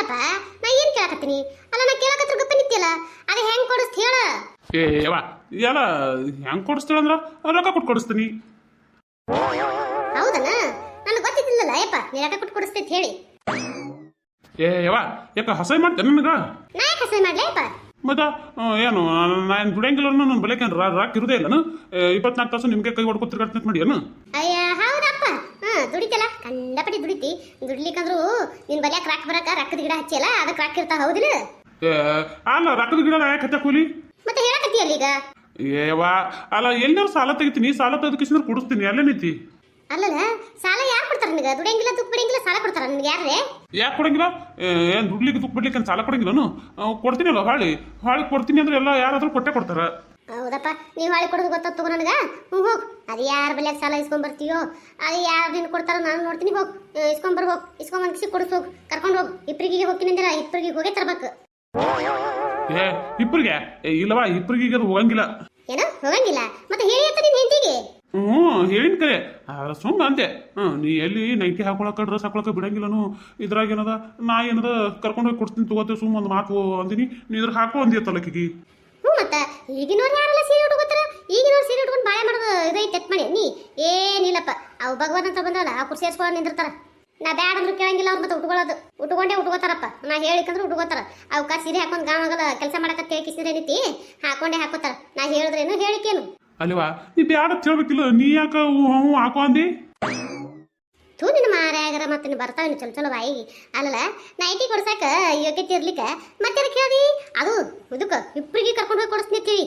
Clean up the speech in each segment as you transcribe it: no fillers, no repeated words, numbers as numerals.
ಅಲ್ಲಪ್ಪ ನಾ ಏನ್ ಕೇಳಕತ್ತೀನಿ ಅಲ್ಲ ನಾ ಕೇಳಕತ್ರ ಗಪ್ಪ ನಿಂತಿಯಲ್ಲ ಅದೇ ಹೆಂಗ್ ಕೊಡಿಸ್ತಿ ಹೇಳ ಯವ್ವ ಎಲ್ಲ ಹೆಂಗ್ ಕೊಡಿಸ್ತೀಳ ಅಂದ್ರ ರೊಕ್ಕ ಕೊಟ್ಟು ಕೊಡಿಸ್ತೀನಿ. ಹೌದನ ನನಗೆ ಗೊತ್ತಿದ್ದಿಲ್ಲಲ್ಲ ಯಪ್ಪ ನೀ ರೊಕ್ಕ ಕೊಟ್ಟು ಕೊಡಿಸ್ತೈತಿ ಹೇಳಿ. ಯವ್ವ ಯಾಕ ಹಸೈ ಮಾಡ್ತೇನೆ ನನಗ ನಾ ಯಾಕೆ ಹಸೆ ಮಾಡ್ಲೇ ಯಪ್ಪ ಮತ್ತ ಏನು ನಾನು ದುಡಿಯಂಗಿಲ್ಲ ನನ್ನ ಬೆಳಕೇನು ರಾಕ್ ಇರುದೇ ಇಲ್ಲ 24 ತಾಸು ನಿಮ್ಗೆ ಕೈ ಹೊಡ್ಕೊತಿರ್ಗಂತ ಮಾಡಿ ಏನು. ಅಯ್ಯ ಹೌದಪ್ಪ ದುಡಿತಲ್ಲ ಕಂಡಪಟ್ಟಿ ದುಡಿತಿ ದುಡ್ಲಿಕ್ಕಂದ್ರು ನಿನ್ ಬಲ್ಯಾಕ ರಾಕ್ ಬರಕ ರಕ್ಕದ ಗಿಡ ಹಚ್ಚಿಯಲ್ಲ ಅದಕ್ಕೆ ರಾಕ್ ಇರ್ತಾವ ಹೌದಿಲ್ಲ. ಅಲ್ಲ ರೊಕ್ಕದ ಗಿಡ ಯಾಕೆ ಹಚ್ಚ ಕೂಲಿ ಮತ್ತೆ ಹೇಳಕತ್ತೀಯಲ್ಲ ಈಗ. ಯವ್ವ ಅಲ್ಲ ಎಲ್ಲರೂ ಸಾಲ ತೆಗಿತೀನಿ ಸಾಲ ತೆಗೆದು ಕೊಡಿಸ್ತೀನಿ ಅಲ್ಲೇ ನೀತಿ. ಅಲ್ಲಲ್ಲ ಸಾಲ ಯಾರು ಕೊಡ್ತಾರ ನಿನಗೆ ದುಡಿಯಂಗಿಲ್ಲ ತುಕ್ ಬಿಡಂಗಿಲ್ಲ ಸಾಲ ಕೊಡ್ತಾರ ನಿನಗೆ ಯಾರೇ ಯಾಕೆ ಕೊಡಂಗಿಲ್ಲ ಏನು ದುಡ್ಲಿಕ್ಕೆ ತುಕ್ ಬಿಡ್ಲಿಕ್ಕೆ ಸಾಲ ಕೊಡಂಗಿಲ್ಲನು ಕೊಡ್ತೀನಲ್ಲ ಹಾಳಿ ಕೊಡ್ತೀನಿ ಅಂದ್ರೆ ಎಲ್ಲ ಯಾರಾದ್ರೂ ಕೊಟ್ಟೆ ಕೊಡ್ತಾರ. ಹೌದಪ್ಪ ನೀವು ಹಾಳಿ ಕೊಡೋದು ಗೊತ್ತಾಗ್ತೋ ನನಗ. ಹೋಗ್ ಅದು ಯಾರ ಬೆಲೆ ಸಾಲ ಇಸ್ಕೊಂಡ್ಬರ್ತೀಯೋ ಅದು ಯಾರು ನಿನ್ ಕೊಡ್ತಾರೋ ನಾನು ನೋಡ್ತೀನಿ. ಹೋಗ್ ಇಸ್ಕೊಂಬರ್ ಹೋಗ್ ಇಸ್ಕೊಂಬಂದ್ಕಿಸಿ ಕೊಡಿಸ್ ಹೋಗ್ ಕರ್ಕೊಂಡು ಹೋಗ್ ಇಬ್ಬರಿಗೆ ಹೋಗ್ತೀನಿ ಅಂದ್ರೆ ಇಬ್ಬರಿಗೆ ಹೋಗೇ ತರ್ಬೇಕು. ಇಬ್ಬರಿಗೆ ಇಲ್ಲವಾ ಇಬ್ಬರಿಗೆ ಹೋಗಂಗಿಲ್ಲ. ಏನೋ ಹೋಗಂಗಿಲ್ಲ ಮತ್ತೆ ಹೇಳಿ ಅಂತ ನೀನ್ ಹೆಂಡತಿಗೆ. ಹೇಳಿನ ಕರೆ ಸುಮ್ಮ ಅಂತೆ. ನೀ ಎಲ್ಲಿ ನೈಟಿ ಹಾಕೊಳಕ ಡ್ರೆಸ್ ಹಾಕೊಳಕ ಬಿಡಂಗಿಲ್ಲನು ಇದ್ರಾಗ ಏನದ ನಾ ಏನದ ಕರ್ಕೊಂಡು ಹೋಗಿ ಕೊಡ್ತೀನಿ ತಗೋತೆ ಸುಮ್ಮ ಒಂದು ಮಾತು ಅಂದಿನಿ ನೀ ಇದ್ರ ಹಾಕೋ ಅಂದಿಯತ್ತಲ್ಲಕಿಗಿ. ಮತ್ತೆ ಈಗಿನವ್ರು ಯಾರೆಲ್ಲ ಸೀರೆ ಉಟ್ಕೋತಾರ ಈಗಿನವ್ರು ಸೀರೆ ಉಟ್ಕೊಂಡು ಬಾಳೆ ಮಾಡೋದು ಇದೈತೆ ಎತ್ ಮಾಡಿ ನೀ ಏನಿಲ್ಲಪ್ಪ ಅವು ಭಗವಂತ ಅಂತ ಬಂದವಲ್ಲ ಆ ಕುರ್ಸಿ ಸೇರ್ಸ್ಕೊಂಡು ನಿಂದಿರ್ತಾರ. ನಾ ಬ್ಯಾಡ ಅಂದ್ರೆ ಕೇಳಂಗಿಲ್ಲ ಅವ್ರು ಮತ್ತೆ ಉಟ್ಕೊಂಡೇ ಉಟ್ಕೋತಾರಪ್ಪ. ನಾ ಹೇಳಿಕಂದ್ರೆ ಉಟ್ಕೋತಾರ ಅವಕ್ಕ ಸೀರೆ ಹಾಕೊಂಡು ಗಾಮಗಲ ಕೆಲಸ ಮಾಡಕತ್ತೆ ಕಿಸಿದ್ರೆ ನಿಂತಿ ಹಾಕೊಂಡೇ ಹಾಕೋತಾರ. ನಾ ಹೇಳಿದ್ರೇನು ಹೇಳಿಕೇನು ಅಲ್ವಾ ನೀ ಬ್ಯಾಡ ಹೇಳ್ಬೇಕಿಲ್ಲ ನೀ ಯಾಕ ಹಾಕೋ ಅಂದಿ. ಥೂ ನಿನ್ನ ಮಾರ್ಯಾಗರ ಮತ್ತೆ ನೀನು ಬರ್ತಾವ ಚಲೋ ಚಲೋ ಬಾಯಿಗೆ. ಅಲ್ಲಲ್ಲ ನೈಟಿ ಕೊಡ್ಸಾಕ ಯೋಗ್ಯತೆ ಇರ್ಲಿಕ್ಕ ಮತ್ತೆ ಕೇಳಿ ಅದು ಇದಕ್ಕ ಇಬ್ಬರಿಗೆ ಕರ್ಕೊಂಡು ಹೋಗಿ ಕೊಡಿಸ್ತೀನಿ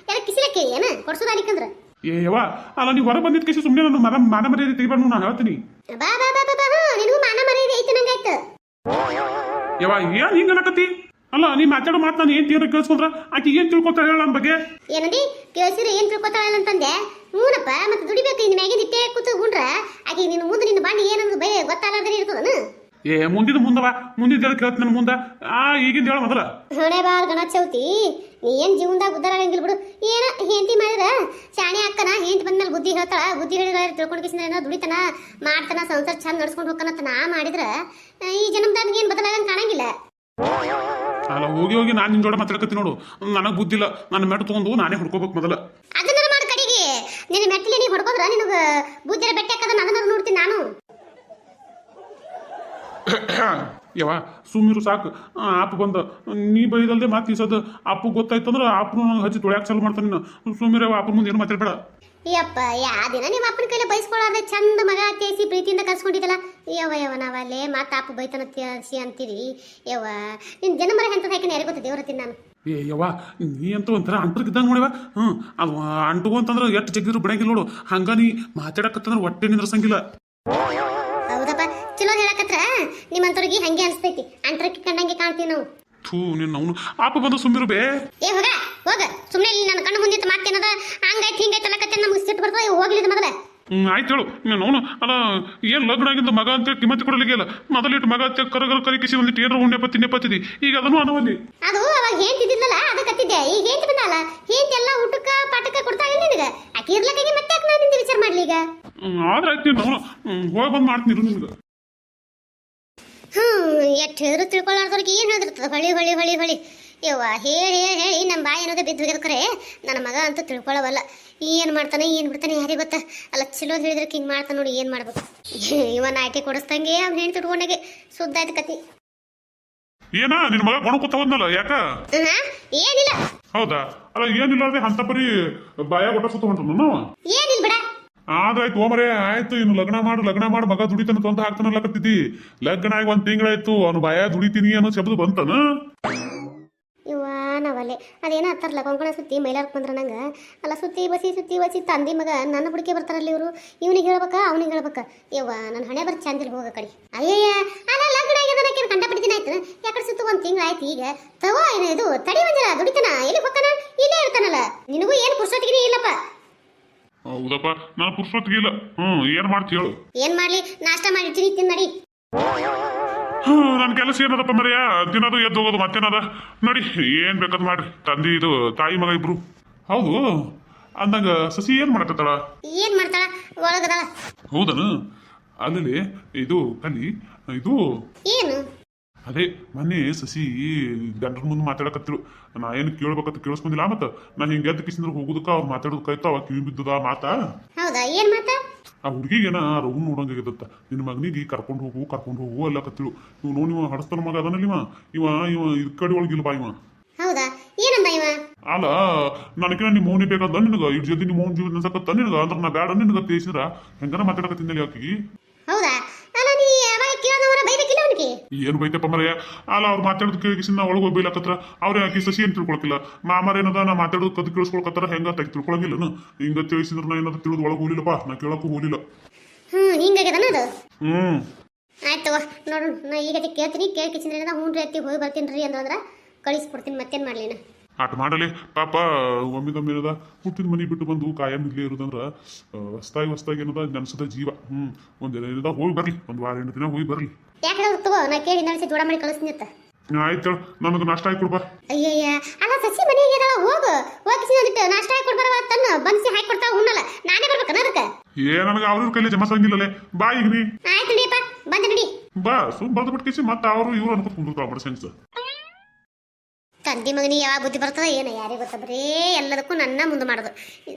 ಎಲ್ಲ ಕಿಸಿಲ ಕೇಳಿ ಏನ ಕೊಡ್ಸೋದಾಲಿಕ್ಕಂದ್ರ. ಯವ್ವ ಅಲ್ಲ ನೀವು ಹೊರ ಬಂದಿದ್ದ ಕೇಸಿ ಸುಮ್ಮನೆ ನನ್ನ ಮಾನ ಮರ್ಯಾದೆ ತೆಗಿಬಾರ್ದು ನಾನು ಹೇಳ್ತೀನಿ. ಬಾ ಬಾ ಬಾ ಬಾ ಬಾ ನಿನಗೂ ಮಾನ ಮರ್ಯಾದೆ ಐತಿ ನಂಗಾಯ್ತು. ಯವ್ವ ಏನ್ ಹಿಂಗ ಅನ್ನಕತ್ತಿ ಅಲ್ಲ ನೀ ಮಾತಾಡೋ ಮಾತು ನಾನು ಏನ್ ತೀರ ಕೇಳಿಸ್ಕೊಂಡ್ರ ಆಕೆ ಏನ್ ತಿಳ್ಕೊತಾಳ ಹೇಳ ನನ್ನ ಬಗ್ಗೆ. ಏನಂದಿ ಕೇಳಿಸಿದ್ರೆ ಏನ್ ತಿಳ್ಕೊತಾಳ ಅಂತಂದೆ. ಹೂನಪ್ಪ ಮತ್ತೆ ದುಡಿಬೇಕು ಇನ್ ಮ್ಯಾಗಿನ ಇಟ್ಟೆ ಕೂತು ಗುಂಡ್ರ ಆಕೆ ನಿನ್ನ ಮುಂದೆ ನಿನ್ನ ಬಾಂಡಿ ಏನಂದ್ರೆ ಭಯ ಗೊತ್ತಾಗದೇ ಇರ್ತದನ. ಮುಂದಿದ ಮುಂದಿದ್ದ ಕೇಳ್ತೀನಿ ನನ್ನ ಮುಂದ ಈಗಿಂದ ಹೇಳ ಮೊದಲ. ಹಣೆ ಬಾರ್ ಗಣ ಚೌತಿ ನೀ ಏನ್ ಜೀವನದಾಗ ಉದ್ದಾರ ಆಗಂಗಿಲ್ಲ ಬಿಡು. ಏನ ಹೆಂಡತಿ ಮಾಡಿದ್ರ ಶಾಣೆ ಅಕ್ಕನ ಹೆಂಡತಿ ಬಂದ್ಮೇಲೆ ಬುದ್ಧಿ ಹೇಳ್ತಾಳ. ಬುದ್ಧಿ ಹೇಳಿದ್ರೆ ತಿಳ್ಕೊಂಡು ಕಿಸಿನ ದುಡಿತನ ಮಾಡ್ತಾನ ಸಂಸಾರ ಚಂದ ನಡ್ಸ್ಕೊಂಡು ಹೋಗ್ಕನತ್ತ ನಾ ಮಾಡಿದ್ರ ಈ ಜನ್ಮದಾಗ ಏನ್ ಬದಲಾಗಂಗ್ ಕಾಣಂಗಿಲ್ಲ. ಅಲ್ಲ ಹೋಗಿ ಹೋಗಿ ನಾನು ನಿನ್ ಜೋಡ ಮಾತಾಡ್ಕತ್ತೀನಿ ನೋಡು ನನಗೆ ಬುದ್ಧಿಲ್ಲ ನನ್ನ ಮೆಟ್ಟು ತಗೊಂಡು ನಾನೇ ಹುಡ್ಕೋಬೇಕು ಮೊದಲ. ಅದನ್ನ ಮಾಡಿ ಕಡೆಗೆ ನಿನ್ನ ಮೆಟ್ಟಿಲಿ ನೀ ಹೊಡ್ಕೋದ್ರ ನಿನಗ ಬುದ್ಧಿರ ಬೆಟ್ಟ ಹಾಕದ ಅದನ್ನ ನೋಡ್ತೀನಿ ನಾನು. ಯವ್ವ ಸುಮ್ಮಿರು ಸಾಕು ಆಪ್ ಬಂದ ನೀ ಬೈದಲ್ದೆ ಮಾತು ಈಸದ ಅಪ್ಪು ಗೊತ್ತಾಯ್ತಂದ್ರೆ ಅಪ್ಪನು ನಂಗೆ ಹಚ್ಚಿ ತೊಳ್ಯಾಕ ಚಾಲು ಮಾಡ್ತಾನೆ ನೀನು ಸುಮ್ಮಿರವ ಅಪ್ಪನ ಮುಂದೆ ಏನು ಮಾತಾಡ್ಬೇಡ. ಯಪ್ಪ ಯಾ ದಿನ ನಿಮ್ಮ ಅಪ್ಪನ ಕೈಲಿ ಬೈಸ್ಕೊಳ್ಳಾರ್ದೆ ಚಂದ ಮಗ ತೇಸಿ ಪ್ರೀತಿಯಿಂದ ಕರ್ಸ್ಕೊಂಡಿದ್ದಲ್ಲ ಯವ್ವ ನಾವಲ್ಲೇ ಮಾತು ಅಪ್ಪ ಬೈತನ ಸಿ ಅಂತೀರಿ. ಯವ್ವ ನಿನ್ ಜನ್ಮರ ಎಂತದ ಹಾಕಿನ ಯಾರಿಗೆ ಗೊತ್ತ ದೇವ್ರತ್ತೀನಿ ನಾನು. ಯವ್ವ ನೀ ಅಂತೂ ಒಂಥರ ಅಂಟ್ರಕ್ಕಿದ್ದಂಗೆ ನೋಡಿವ ಅದು ಅಂಟು ಅಂತಂದ್ರೆ ಎಷ್ಟು ಜಗ್ಗಿದ್ರು ಬಿಡಂಗಿಲ್ಲ ನೋಡು ಹಂಗ ನೀ ಮಾತಾಡಕತ್ತಂದ್ರೆ ಹೊಟ್ಟೆ ನಿಂದ್ರಸಂಗಿಲ್ಲ. ಹೌದಪ್ಪ ಚಲೋ ಹೇಳಕತ್ರ ನಿಮ್ಮಂತವ್ರಿಗೆ ಹಂಗೆ ಅನ್ಸ್ತೈತಿ ಅಂಟ್ರಕ್ಕೆ ಕಂಡಂಗೆ ಕಾಣ್ತೀವಿ ನಾವು. ಥೂ ನಿನ್ನ ಅವನು ಆಪ ಬಂದು ಸುಮ್ಮಿರು ಬೇ. ಹೋಗ ಸುಮ್ಮನೆ ಇಲ್ಲಿ ನನ್ನ ಕಣ್ಣು ಮುಂದೆ ಮಾತೇನದ ಹಂಗಾಯ್ತು ಹಿಂಗಾಯ್ತು ಅನ್ನಕತ್ತೆ ನಮ್ಗೆ ಸಿಟ್ಟು ಬರ್ತದೆ ಹೋಗ್ಲಿದ ಮೊದಲ. ಆಯ್ತು ಹೇಳು ನೀನು ಅವನು ಅಲ್ಲ ಏನು ಲಗ್ನ ಆಗಿಂದ ಮಗ ಅಂತ ಕಿಮ್ಮತಿ ಕೊಡಲಿಲ್ಲ ಮೊದಲಿಟ್ಟು ಮಗ ಕರಗರ ಕರಿಕಿಸಿ ಒಂದಿಟ್ಟು ಏನಾರು ಉಣ್ಣೆಪ್ಪ ತಿನ್ನೆಪ್ಪತ್ತಿದ್ದಿ ಈಗ ಅದನ್ನು ಅನವಲ್ಲಿ. ಅದು ಅವಾಗ ಹೇಳ್ತಿದ್ದಿಲ್ಲಲ್ಲ ಅದು ಕತ್ತಿದ್ದೆ ಈಗ ಹೇಳ್ತಿ ಬಂದಲ್ಲ ಹೇಳ್ತಿ ಎಲ್ಲ ಊಟಕ್ಕ ಪಾಠಕ್ಕ ಕೊಡ್ತಾ ಇಲ್ಲ ನಿನಗೆ ಆಕೆ ಇರ್ಲಕ್ಕಾಗಿ ಮತ್ತೆ ಯಾಕೆ ನಾನು ವಿಚಾರ ಮಾಡ್ಲಿ ಈಗ. ಆದ್ರೆ ಆಯ್ತು ನೀನು ಅವನು ಹೋಗಿ ಬಂದು ಮಾಡ್ತೀನಿ ನಿನ್ಗೆ. ಎಷ್ಟು ಹೇಳಿದ್ರು ತಿಳ್ಕೊಳ್ಳಾರ್ದವ್ರಿಗೆ ಏನು ಹೇಳಿರ್ತದೆ ಹೊಳಿ ಹೊಳಿ ಹೊಳಿ ಹೊಳಿ ಯವ್ವ ಹೇಳಿ ಹೇಳಿ ಹೇಳಿ ನಮ್ಮ ಬಾಯಿ ಅನ್ನೋದೇ ಬಿದ್ದು ಹೋಗ್ಯದ. ನನ್ನ ಮಗ ಅಂತೂ ತಿಳ್ಕೊಳ್ಳವಲ್ಲ ಏನು ಮಾಡ್ತಾನೆ ಏನು ಬಿಡ್ತಾನೆ ಯಾರಿಗೆ ಗೊತ್ತಾ. ಅಲ್ಲ ಚಲೋ ಹೇಳಿದ್ರೆ ಹಿಂಗೆ ಮಾಡ್ತಾನೆ ನೋಡಿ ಏನು ಮಾಡ್ಬೇಕು. ಇವನ್ ಆಯ್ಕೆ ಕೊಡಿಸ್ದಂಗೆ ಅವ್ನು ಹೆಣ್ಣು ತಿಳ್ಕೊಂಡಾಗೆ ಸುದ್ದ ಆಯ್ತು ಕತಿ. ಏನ ನಿನ್ ಮಗ ಗೊಣ ಕೂತ ಹೋದ್ನಲ್ಲ ಯಾಕ ಏನಿಲ್ಲ. ಹೌದಾ ಅಲ್ಲ ಏನಿಲ್ಲ ಅಂದ್ರೆ ಅಂತ ಪರಿ ಬಾಯ ಗೊಟ್ಟ ಸುತ್ತ ಹೊಂಟ ಏನಿಲ್ಲ ಬಿಡ. ಆದ್ರಾಯ್ತು ಓಮರೇ ಆಯ್ತು ಇನ್ನು ಲಗ್ನ ಮಾಡು ಮಗ ದುಡಿತಾನ ತಂತ ಹಾಕ್ತಾನಲ್ಲ ಕತ್ತಿದ್ದಿ ಲಗ್ನ ಆಗಿ 1 ತಿಂಗಳಾಯ್ತು ಅವನು ಬಾಯ ದುಡಿತೀನಿ ಅನ್ನೋ ಶಬ್ದ ಬಂತನ. ಇವ ನಾವಲ್ಲೇ ಅದೇನೋ ಹತ್ತಾರಲ್ಲ ಕೊಂಕಣ ಸುತ್ತಿ ಮೈಲಾರಕ್ಕೆ ಬಂದ್ರ ನಂಗೆ ಅಲ್ಲ ಸುತ್ತಿ ಬಸಿ ತಂದಿ ಮಗ ನನ್ನ ಬುಡಿಕೆ ಬರ್ತಾರಲ್ಲ ಇವರು ಇವನಿಗೆ ಹೇಳ್ಬೇಕ ಅವನಿಗೆ ಹೇಳ್ಬೇಕ. ಯವ್ವ ನನ್ನ ಹಣೆ ಬರ್ ಚಂದಿಲ್ ಹೋಗ ಕಡೆ. ಅಯ್ಯಯ್ಯ ಅಲ್ಲ ಲಗ್ನ ಆಗಿದ್ದಕ್ಕೆ ಕಂಡಪಟ್ಟಿನ ಆಯ್ತು ಯಾಕಡೆ ಸುತ್ತು 1 ತಿಂಗಳು ಆಯ್ತು ಈಗ ತಗೋ ಏನು ಇದು ತಡಿ ಮಂಜರ ದುಡಿತಾನ ಎಲ್ಲಿ ಹೊಕ್ಕನ ಇಲ್ಲೇ ಇರ್ತಾನಲ್ಲ ನಿನಗೂ ಏನು ಪುರುಷೊತ್ತಿಗೆ ಇಲ್ಲಪ್ಪ. ಹೌದಪ್ಪ ನಾನು ಪುರುಷೊತ್ತಿಗೆ ಇಲ್ಲ ಏನ್ ಮಾಡ್ತಿ ಹೇಳು. ಏನ್ ಮಾಡ್ಲಿ ನಾಷ್ಟ ಮಾಡಿ ತಿನ್ ನಡಿ. ನನ್ನ ಕೆಲಸ ಏನದಪ್ಪ ಮರ್ಯ ದಿನದು ಎದ್ದು ಹೋಗೋದು ಮತ್ತೇನದ ನೋಡಿ ಏನ್ ಬೇಕಾದ್ ಮಾಡ್ರಿ ತಂದಿ ಇದು ತಾಯಿ ಮಗ ಇಬ್ರು. ಹೌದು ಅಂದಂಗ ಸಸಿ ಏನ್ ಮಾಡಕತ್ತಾಳ ಏನ್ ಮಾಡ್ತಾಳ ಒಳಗದಾಳ. ಹೌದನು ಅಲ್ಲಿ ಇದು ಕಲಿ ಇದು ಏನು ಅದೇ ಮೊನ್ನೆ ಸಸಿ ಗಂಡನ ಮುಂದೆ ಮಾತಾಡಕತ್ತಿರು. ನಾ ಏನು ಕೇಳ್ಬೇಕಂತ ಕೇಳಿಸ್ಕೊಂಡಿಲ್ಲ. ಮತ್ತೆ ನಾ ಹಿಂಗೆ ಎದ್ದು ಕಿಸಿಂದ್ರೆ ಹೋಗುದಕ್ಕ ಅವ್ರು ಮಾತಾಡೋದಕ್ಕಾಯ್ತು. ಅವಾಗ ಕಿವಿ ಬಿದ್ದದ ಮಾತಾ. ಹೌದಾ, ಏನ್ ಮಾತಾ? ಆ ಹುಡುಗಿಗೇನ ರಘು ನೋಡಂಗಾಗಿದತ್ತ. ನಿನ್ನ ಮಗನಿಗೆ ಕರ್ಕೊಂಡು ಹೋಗು ಎಲ್ಲ ಕತ್ತಿರು. ಇವ್ ನೋಡಿ ಇವ ಹಡಸ್ತನ ಮಗ ಅದನಲ್ಲಿ ಇವ ಇದ್ ಕಡೆ ಒಳಗಿಲ್ಲ ಬಾ ಇವ. ಹೌದಾ, ಏನಂದ ಇವ? ಅಲ್ಲ ನನಗೆ ನಿಮ್ಮ ಮೌನಿ ಬೇಕಾದ ನಿನಗ ಇಡ್ ಜಲ್ದಿ ನಿಮ್ಮ ಮೌನ್ ಜೀವನ ಅನ್ಸಕತ್ತ ನಿನಗ ಅಂದ್ರೆ ನಾ ಬೇಡ ನಿನಗ ತಿಳಿಸಿದ್ರ ಹೆಂಗನ ಮಾತಾಡಕತ್ತಿಂದಲ್ಲಿ ಆಕಿಗೆ. ಹೌದಾ, ಅಲ್ಲ ನೀ ಅವಾಗ ಕೇಳೋದವರ ಬೈಬೇಕಿಲ್ಲ ಅವನಿಗೆ. ಏನು ಬೈತಪ್ಪ ಮರೆಯ. ಅಲ್ಲ ಅವ್ರು ಮಾತಾಡೋದು ಕೇಳಿಸಿ ನಾ ಒಳಗೆ ಬೈಲಾಕತ್ರ. ಅವ್ರೇ ಆಕಿ ಸಸಿ ಏನು ತಿಳ್ಕೊಳಕಿಲ್ಲ. ಮಾಮಾರ ಏನದ ನಾ ಮಾತಾಡೋದು ಕದ್ ಕೇಳಿಸ್ಕೊಳಕತ್ತಾರ ಹೆಂಗ ತೆಗಿ ತಿಳ್ಕೊಳಂಗಿಲ್ಲ. ಹಿಂಗ ತಿಳಿಸಿದ್ರ ನಾ ಏನಾದ್ರು ತಿಳಿದು ಒಳಗೆ ಹೋಗ್ಲಿಲ್ಲಪ್ಪ. ನಾ ಕೇಳಕ್ಕೂ ಹೋಗ್ಲಿಲ್ಲ. ಹಿಂಗಾಗ್ಯದನ ಅದು. ಆಯ್ತು ನೋಡು, ನಾ ಈಗ ಕೇಳ್ತೀನಿ. ಕೇಳ್ಕಿಸಿದ್ರಿಂದ ಹ್ಞೂ ರೀ ಅತ್ತಿ ಹೋಗಿ ಬರ್ತೀನಿ ರೀ ಅಂದ್ರೆ ಕಳಿಸ್ಕೊಡ್ತೀನಿ. ಮತ್ತೇನು ಮಾಡಲಿ ನಾ ಆಟ ಮಾಡಲಿ ಪಾಪ. ಒಮ್ಮಿದೊಮ್ಮೆ ಏನದ ಹುಟ್ಟಿದ ಮನೆ ಬಿಟ್ಟು ಬಂದು ಕಾಯಂ ಇಲ್ಲೇ ಇರೋದಂದ್ರ ಹೊಸ್ತಾಗಿ ಏನದ ನೆನ್ಸದ ಜೀವ. ಒಂದಿನ ಏನದ ಹೋಗಿ ಬರ್ಲಿ, ಒಂದು ವಾರ 8 ದಿನ ಹೋಗಿ ಬರ್ಲಿ. ಯಾಕೆ ತಗೋ, ನಾ ಕೇಳಿ ನಡೆಸಿ ಜೋಡ ಮಾಡಿ ಕಳಿಸ್ತೀನಿ ಅಂತ. ಆಯ್ತು, ನನಗೆ ನಾಷ್ಟ ಹಾಕಿ ಕೊಡ್ಬಾ. ಅಯ್ಯಯ್ಯ, ಅಲ್ಲ ಸಸಿ ಮನೆಗೆ ಹೋಗಿಸಿ ಅಂದಿಟ್ಟು ನಾಷ್ಟ ಹಾಕಿ ಕೊಡ್ಬಾರ ತನ್ನ ಬನ್ಸಿ ಹಾಕಿ ಕೊಡ್ತಾವ. ಉಣ್ಣಲ್ಲ, ನಾನೇ ಬರ್ಬೇಕನ ಅದಕ್ಕೆ? ನನಗೆ ಅವ್ರ ಕೈಲಿ ಜಮಾಸಂಗಿಲ್ಲಲೇ. ಬಾ ಈಗ ನೀ. ಆಯ್ತು ನಡಿಯಪ್ಪ, ಬಂದ ನಡಿ. ಬಾ ಸುಮ್ ಬರ್ದು ಬಿಟ್ಕೇಸಿ ಮತ್ತೆ ಅವರು ಇವ್ರು ಅನ್ಕೊತ ಕುಂದಿರ್ತಾವ ಬಡ ಸೆನ್ಸ್. ತಂದೆ ಮಗನಿಗೆ ಯಾವಾಗ ಬುದ್ಧಿ ಬರ್ತದ ಏನೋ ಯಾರಿಗೆ ಗೊತ್ತ. ಬರೇ ಎಲ್ಲದಕ್ಕೂ ನನ್ನ ಮುಂದೆ ಮಾಡೋದು.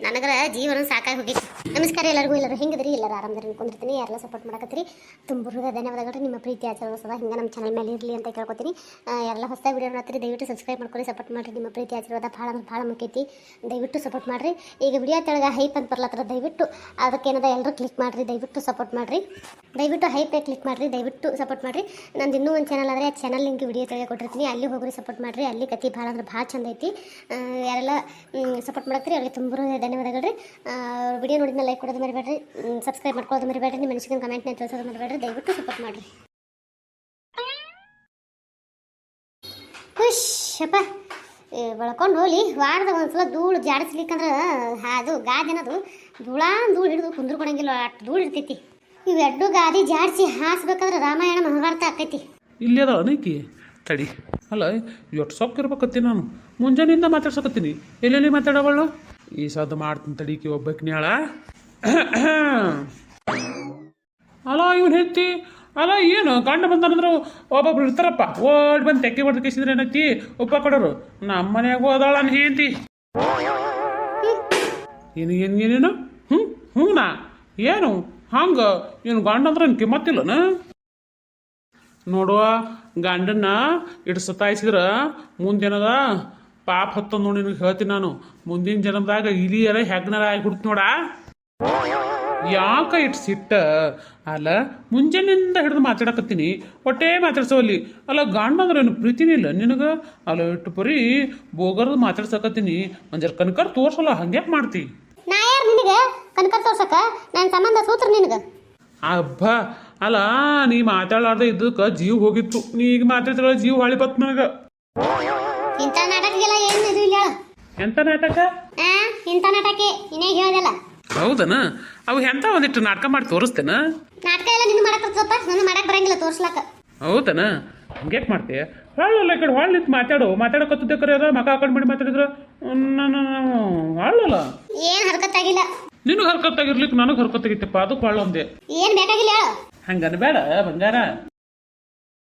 ನನಗರ ಜೀವನ ಸಾಕಾಗಿ ಹೋಗಿತ್ತು. ನಮಸ್ಕಾರ ಎಲ್ಲರಿಗೂ. ಎಲ್ಲರೂ ಹೆಂಗದ್ರಿ? ಎಲ್ಲರೂ ಆರಾಮದಾರಿ ಅನ್ಕೊಂಡಿರ್ತೀನಿ. ಯಾರೆಲ್ಲ ಸಪೋರ್ಟ್ ಮಾಡಕತ್ತೀರಿ ತುಂಬ ಧನ್ಯವಾದಗಳು. ನಿಮ್ಮ ಪ್ರೀತಿ ಆಚರಣೆ ಸದಾ ಹಿಂಗೆ ನಮ್ಮ ಚಾನಲ್ ಮೇಲೆ ಇರಲಿ ಅಂತ ಕೇಳ್ಕೊತೀನಿ. ಎಲ್ಲ ಹೊಸ ವಿಡಿಯೋ ನೋಡ್ತೀರಿ, ದಯವಿಟ್ಟು ಸಬ್ಸ್ಕ್ರೈಬ್ ಮಾಡ್ಕೊಳ್ಳಿ, ಸಪೋರ್ಟ್ ಮಾಡಿರಿ. ನಿಮ್ಮ ಪ್ರೀತಿ ಆಶೀರ್ವಾದ ಭಾಳ ಮುಖ್ಯೈತಿ. ದಯವಿಟ್ಟು ಸಪೋರ್ಟ್ ಮಾಡಿರಿ. ಈಗ ವಿಡಿಯೋ ತೆಳಗೆ ಹೈಪ್ ಅಂತ ಬರ್ಲತ್ತರ, ದಯವಿಟ್ಟು ಅದಕ್ಕೇನದ ಎಲ್ಲರೂ ಕ್ಲಿಕ್ ಮಾಡಿರಿ. ದಯವಿಟ್ಟು ಸಪೋರ್ಟ್ ಮಾಡಿರಿ. ದಯವಿಟ್ಟು ಹೈಪೇ ಕ್ಲಿಕ್ ಮಾಡಿರಿ. ದಯವಿಟ್ಟು ಸಪೋರ್ಟ್ ಮಾಡಿರಿ. ನಂದು ಇನ್ನೂ ಒಂದು ಚಾನಲ್ ಆದರೆ ಆ ಚಾನಲ್ ಲಿಂಕ್ ವಿಡಿಯೋ ತೆಳಗೆ ಕೊಟ್ಟಿರ್ತೀನಿ. ಅಲ್ಲಿ ಹೋಗ್ರಿ, ಸಪೋರ್ಟ್ ಮಾಡಿರಿ. ಅಲ್ಲಿ ಕತಿ ಭಾಳ ಅಂದ್ರೆ ಭಾಳ ಚಂದ ಐತಿ. ಯಾರೆಲ್ಲ ಸಪೋರ್ಟ್ ಮಾಡತ್ತೀರಿ ಅವ್ರಿಗೆ ತುಂಬ ಧನ್ಯವಾದಗಳು ರೀ. ವಿಡಿಯೋ ನೋಡಿದ್ಮೇಲೆ ಲೈಕ್ ಕೊಡೋದು ಮರಿಬೇಡ್ರಿ, ಸಬ್ಸ್ಕ್ರೈಬ್ ಮಾಡ್ಕೊಳ್ಳೋದು ಮರಿಬೇಡ್ರಿ, ನಿಮ್ಮ ಮನಸ್ಸಿನ ಕಮೆಂಟ್ನ ತಿಳಿಸೋದು ಮರಿಬೇಡ್ರಿ. ದಯವಿಟ್ಟು ಸಪೋರ್ಟ್ ಮಾಡಿರಿ. ಖುಷಪ್ಪ ಬೆಳ್ಕೊಂಡು ಹೋಗ್ಲಿ. ವಾರದ ಒಂದ್ಸಲ ಧೂಳು ಜಾಡಿಸ್ಲಿಕ್ಕಂದ್ರೆ ಅದು ಗಾದಿನದು ಧೂಳು ಹಿಡಿದು ಕುಂದ್ರು ಕೊಡಂಗಿಲ್ಲ, ಅಷ್ಟು ಧೂಳು ಇರ್ತೈತಿ. ಇವೆರಡು ಗಾದಿ ಜಾಡಿಸಿ ಹಾಸ್ಬೇಕಾದ್ರೆ ರಾಮಾಯಣ ಮಹಾಭಾರತ ಆಕೈತಿ. ಇಲ್ಲಿ ಅದ ಅನೇಕಿ ತಡಿ. ಅಲ್ಲ ಎಷ್ಟು ಸೊಕ್ಕಿರ್ಬೇಕತ್ತಿ ನಾನು ಮುಂಜಾನೆಯಿಂದ ಮಾತಾಡ್ಸಕತ್ತೀನಿ. ಎಲ್ಲೆಲ್ಲಿ ಮಾತಾಡೋವಳು? ಈ ಸದ್ದು ಮಾಡ್ತೀನಿ ತಡೀಕಿ ಒಬ್ಬಾಕಿನಿ ಹೇಳ. ಅಲ್ಲ ಇವ್ನು ಹೆತ್ತಿ. ಅಲ್ಲ ಏನು ಗಂಡ ಬಂದಾನಂದ್ರೆ ಒಬ್ಬೊಬ್ರು ಇರ್ತಾರಪ್ಪ, ಓಡ್ ಬಂದು ತೆಕ್ಕೆ ಹೊಡೆದು ಕೇಸಿದ್ರೆ ಏನೈತಿ ಉಪ್ಪ ಕೊಡೋರು. ನಮ್ಮ ಮನ್ಯಾಗೂ ಅದಾಳ ನಾನು ಹೆಂತಿ. ಏನೇನು ಹ್ಞೂನಾ ಏನು ಹಂಗೆ ಏನು ಗಂಡ ಅಂದ್ರೆ ಏನು ಕಿಮ್ಮತ್ತಿಲ್ಲನ? ನೋಡುವ ಗಂಡನ್ನ ಇಟ್ಟು ಸತಾಯಿಸಿದ್ರೆ ಮುಂದೇನದ ಪಾಪ ಹತ್ತ ನೋಡಿ ನಿನಗೆ ಹೇಳ್ತೀನಿ ನಾನು. ಮುಂದಿನ ಜನ್ಮದಾಗ ಇಲಿ ಎಲ್ಲ ಹೆಗ್ನರ ಆಗಿ ಹುಡ್ತು ನೋಡ. ಯಾಕ ಇಟ್ಟು ಸಿಟ್ಟ? ಅಲ್ಲ ಮುಂಜಾನೆಯಿಂದ ಹಿಡಿದು ಮಾತಾಡಕತ್ತೀನಿ, ಹೊಟ್ಟೆ ಮಾತಾಡ್ಸೋಲ್ಲಿ. ಅಲ್ಲ ಗಂಡ ಅಂದ್ರೆ ಏನು ಪ್ರೀತಿನೇ ಇಲ್ಲ ನಿನಗೆ? ಅಲ್ಲ ಇಟ್ಟು ಬರೀ ಬೋಗರ್ದು ಮಾತಾಡ್ಸಕತ್ತೀನಿ. ಒಂಜರ ಕನಕರ್ ತೋರ್ಸಲ್ಲ, ಹಂಗ್ಯಾಕೆ ಮಾಡ್ತಿ? ನಾ ಯಾರು ನಿನಗೆ ಕನಕರ್ ತೋರ್ಸಕ? ನನ್ನ ಸಂಬಂಧ ಸೂತ್ರ ನಿನಗೆ. ಅಬ್ಬ ಅಲ್ಲ ನೀ ಮಾತಾಡಲಾರ್ದೆ ಇದ್ದಕ್ಕೆ ಜೀವ ಹೋಗಿತ್ತು. ನೀ ಈಗ ಮಾತಾಡ್ತಾಳ ಜೀವ ಹೊಳಿ ಬತ್ ನನಗೆ. ಇಂಥ ನಾಟಕಗೆಲ್ಲ ಏನು ಇದು ಇಲ್ಲ. ಎಂತ ನಾಟಕ? ಇಂಥ ನಾಟಕ ಇನ್ನೇ ಹೇಳೋದಲ್ಲ. ಹೌದನ? ಅವು ಎಂತ ಒಂದಿಟ್ಟು ನಾಟಕ ಮಾಡಿ ತೋರಿಸ್ತೇನ? ನಾಟಕ ಎಲ್ಲ ನಿನ್ನ ಮಾಡಕ್ ಬರ್ತದಪ್ಪ, ನನ್ನ ಮಾಡಕ್ ಬರಂಗಿಲ್ಲ ತೋರ್ಸ್ಲಾಕ. ಹೌದನ? ಹಂಗ್ಯಾಕೆ ಮಾಡ್ತೀಯ? ಹೊಳ್ಳಲ್ಲ ಈ ಕಡೆ ಹೊಳ್ಳಿ ನಿಂತು ಮಾತಾಡಕತ್ತಿದ್ದೆ ಕರೆ ಅದ ಮಗ ಹಾಕೊಂಡು ಮಾಡಿ ಮಾತಾಡಿದ್ರೆ ನಾನು ಹೊಳ್ಳಲ್ಲ. ಏನು ಹರ್ಕತ್ತಾಗಿಲ್ಲ. ನಿನಗೆ ಹರ್ಕತ್ತಾಗಿರ್ಲಿಕ್ಕೆ ನನಗೆ ಹರ್ಕತ್ತಾಗಿತ್ತಪ್ಪ, ಅದಕ್ಕೆ ಹೊಳ್ಳ ಒಂದೇ. ಏನು ಬೇಕಾಗಿಲ್ಲ ಹೇಳು. ಹಂಗನ ಬೇಡ ಬಂಗಾರ.